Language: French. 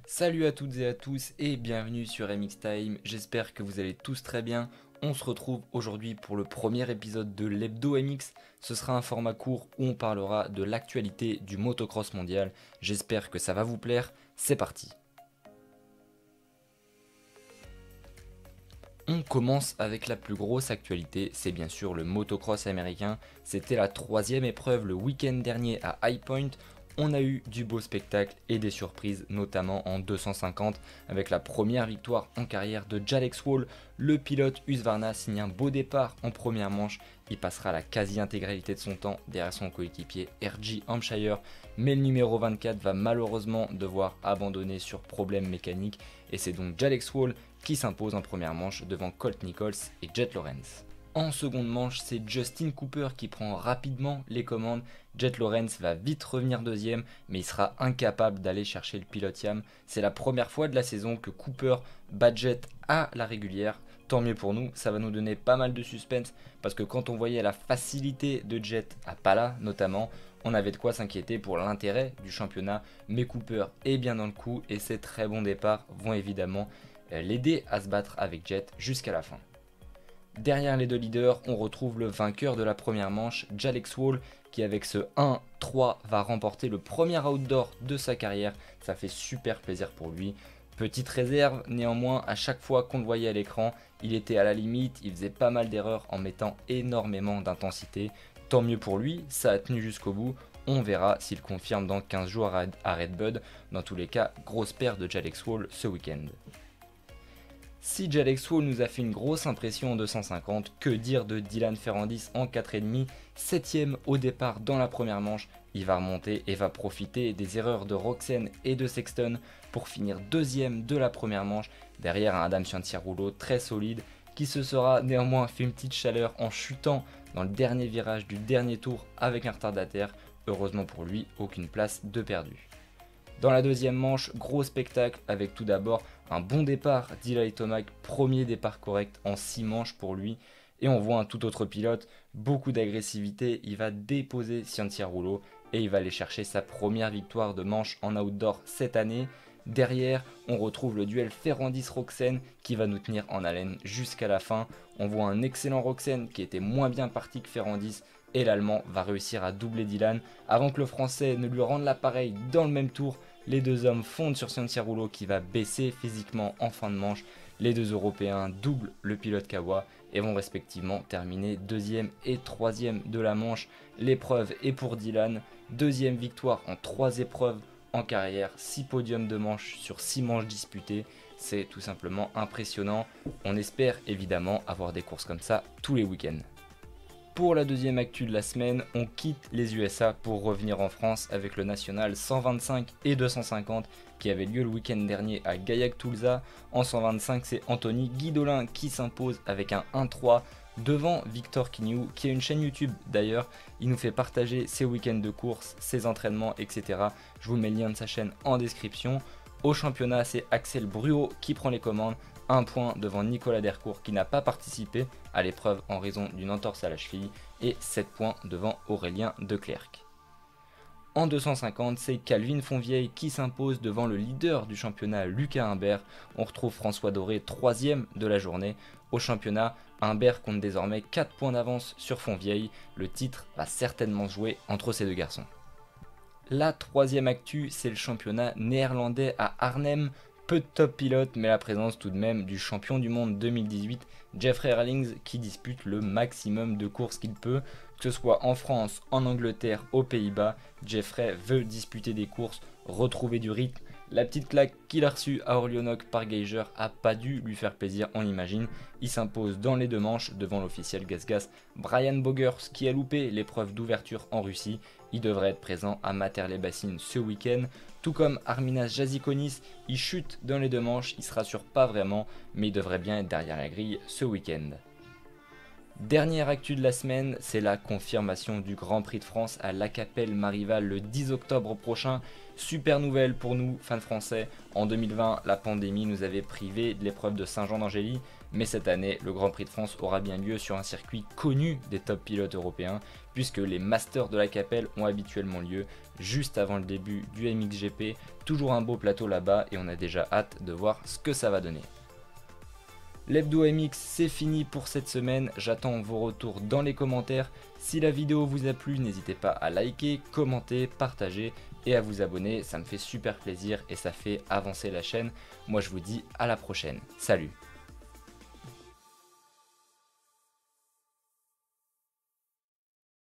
Salut à toutes et à tous et bienvenue sur MX Time, j'espère que vous allez tous très bien. On se retrouve aujourd'hui pour le premier épisode de l'Hebdo MX. Ce sera un format court où on parlera de l'actualité du motocross mondial. J'espère que ça va vous plaire, c'est parti. On commence avec la plus grosse actualité, c'est bien sûr le motocross américain. C'était la troisième épreuve le week-end dernier à High Point. On a eu du beau spectacle et des surprises, notamment en 250, avec la première victoire en carrière de Alex Wall. Le pilote Husqvarna signe un beau départ en première manche. Il passera la quasi-intégralité de son temps derrière son coéquipier RJ Hampshire, mais le numéro 24 va malheureusement devoir abandonner sur problème mécanique, et c'est donc Alex Wall qui s'impose en première manche devant Colt Nichols et Jet Lawrence. En seconde manche, c'est Justin Cooper qui prend rapidement les commandes. Jet Lawrence va vite revenir deuxième, mais il sera incapable d'aller chercher le pilote Yam. C'est la première fois de la saison que Cooper bat Jet à la régulière. Tant mieux pour nous, ça va nous donner pas mal de suspense, parce que quand on voyait la facilité de Jet à Pala notamment, on avait de quoi s'inquiéter pour l'intérêt du championnat. Mais Cooper est bien dans le coup et ses très bons départs vont évidemment l'aider à se battre avec Jet jusqu'à la fin. Derrière les deux leaders, on retrouve le vainqueur de la première manche, Alex Wall, qui avec ce 1-3 va remporter le premier outdoor de sa carrière. Ça fait super plaisir pour lui. Petite réserve, néanmoins, à chaque fois qu'on le voyait à l'écran, il était à la limite, il faisait pas mal d'erreurs en mettant énormément d'intensité. Tant mieux pour lui, ça a tenu jusqu'au bout. On verra s'il confirme dans 15 jours à Redbud. Dans tous les cas, grosse perte de Alex Wall ce week-end. Si Alex Wall nous a fait une grosse impression en 250, que dire de Dylan Ferrandis en 4,5, 7ème au départ dans la première manche. Il va remonter et va profiter des erreurs de Roczen et de Sexton pour finir deuxième de la première manche, derrière un Adam Cianciarulo très solide qui se sera néanmoins fait une petite chaleur en chutant dans le dernier virage du dernier tour avec un retardataire. Heureusement pour lui, aucune place de perdu. Dans la deuxième manche, gros spectacle avec tout d'abord un bon départ d'Eli Tomac, premier départ correct en 6 manches pour lui. Et on voit un tout autre pilote, beaucoup d'agressivité, il va déposer Cianciarulo et il va aller chercher sa première victoire de manche en outdoor cette année. Derrière, on retrouve le duel Ferrandis-Roczen qui va nous tenir en haleine jusqu'à la fin. On voit un excellent Roczen qui était moins bien parti que Ferrandis et l'Allemand va réussir à doubler Dylan avant que le Français ne lui rende l'appareil dans le même tour. Les deux hommes fondent sur Cianciarulo qui va baisser physiquement en fin de manche. Les deux Européens doublent le pilote Kawa et vont respectivement terminer deuxième et troisième de la manche. L'épreuve est pour Dylan, deuxième victoire en 3 épreuves en carrière, 6 podiums de manche sur 6 manches disputées. C'est tout simplement impressionnant. On espère évidemment avoir des courses comme ça tous les week-ends. Pour la deuxième actu de la semaine, on quitte les USA pour revenir en France avec le national 125 et 250 qui avait lieu le week-end dernier à Gaillac-Toulza. En 125, c'est Anthony Guidolin qui s'impose avec un 1-3 devant Victor Quignou, qui a une chaîne YouTube d'ailleurs. Il nous fait partager ses week-ends de course, ses entraînements, etc. Je vous mets le lien de sa chaîne en description. Au championnat, c'est Axel Bruot qui prend les commandes. 1 point devant Nicolas Dercourt qui n'a pas participé à l'épreuve en raison d'une entorse à la cheville et 7 points devant Aurélien Declercq. En 250, c'est Calvin Fonvieille qui s'impose devant le leader du championnat Lucas Humbert. On retrouve François Doré 3ème de la journée. Au championnat, Humbert compte désormais 4 points d'avance sur Fonvieille. Le titre va certainement se jouer entre ces deux garçons. La troisième actu, c'est le championnat néerlandais à Arnhem. Peu de top pilotes, mais la présence tout de même du champion du monde 2018, Jeffrey Herlings, qui dispute le maximum de courses qu'il peut, que ce soit en France, en Angleterre, aux Pays-Bas. Jeffrey veut disputer des courses, retrouver du rythme. La petite claque qu'il a reçue à Orléanoc par Geiger a pas dû lui faire plaisir, on imagine. Il s'impose dans les deux manches devant l'officiel Gas Brian Bogers qui a loupé l'épreuve d'ouverture en Russie. Il devrait être présent à Mater-les-Bassines ce week-end. Tout comme Arminas Jasikonis, il chute dans les deux manches, il se rassure pas vraiment, mais il devrait bien être derrière la grille ce week-end. Dernière actu de la semaine, c'est la confirmation du Grand Prix de France à La Capelle-Marival le 10 octobre prochain. Super nouvelle pour nous, fans français. En 2020, la pandémie nous avait privés de l'épreuve de Saint-Jean d'Angély, mais cette année, le Grand Prix de France aura bien lieu sur un circuit connu des top pilotes européens, puisque les Masters de La Capelle ont habituellement lieu juste avant le début du MXGP. Toujours un beau plateau là-bas et on a déjà hâte de voir ce que ça va donner. L'Hebdo MX, c'est fini pour cette semaine, j'attends vos retours dans les commentaires. Si la vidéo vous a plu, n'hésitez pas à liker, commenter, partager et à vous abonner, ça me fait super plaisir et ça fait avancer la chaîne. Moi je vous dis à la prochaine, salut!